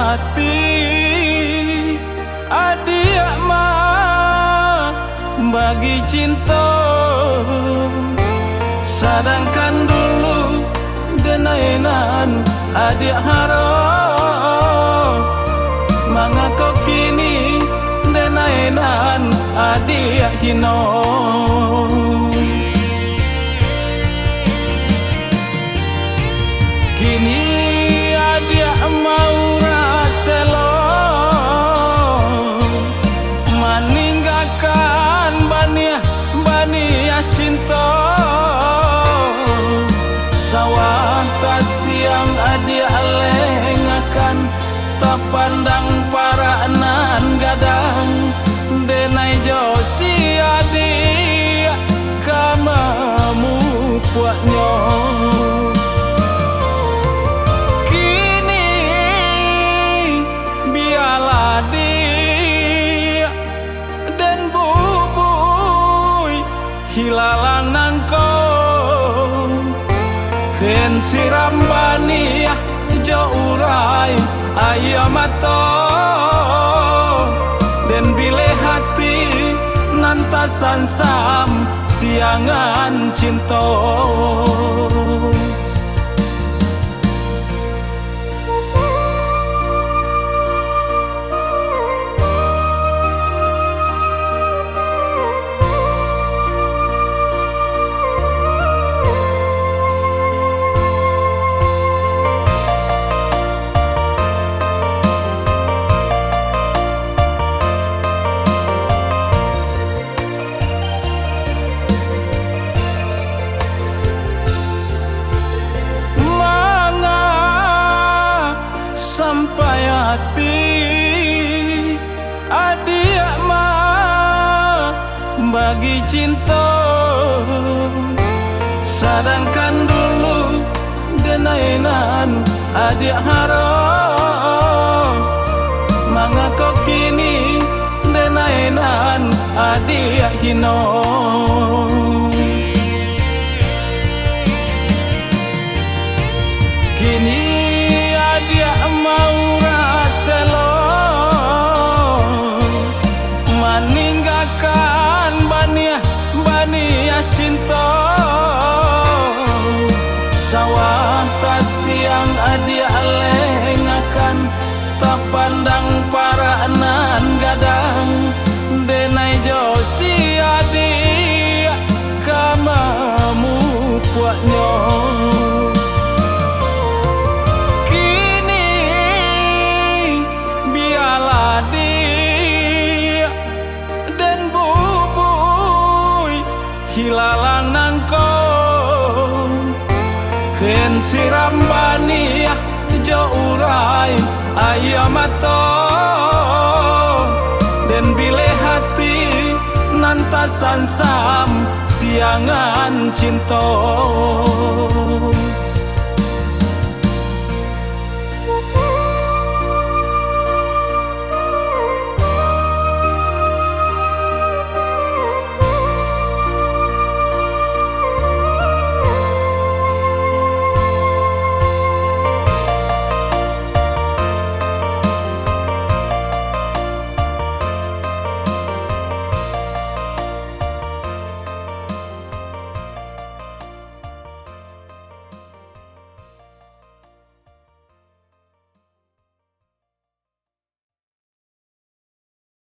hati adik mah bagi cinta, sedangkan dulu denainan adik harap mangako kini denainan adik hino. Kini adik mau raselo meninggalkan baniah cinta. Sawah tak siang adik lengakan, tak pandang para nan gadang. Denai josi adik kamamu puaknya. Kini biarlah dia dan bubui hilalang nangkong. Den siram baniah jaurai ayam mato, den bile hati nanta sansam siangan cinta. Sampai hati adik mah bagi cinta, sedangkan dulu denainan adik harap mangako kini denainan adik hino. Kini adik mau raselo meninggalkan baniah cinta. Sawah tak siang adik lengakan, tak pandang para nan gadang. Denai josi adik kamamu puaknya. Dia dan bubui hilalang nangkong, den siram baniah jaurai ayam mato, den bile hati nanta sansam siangan cinta.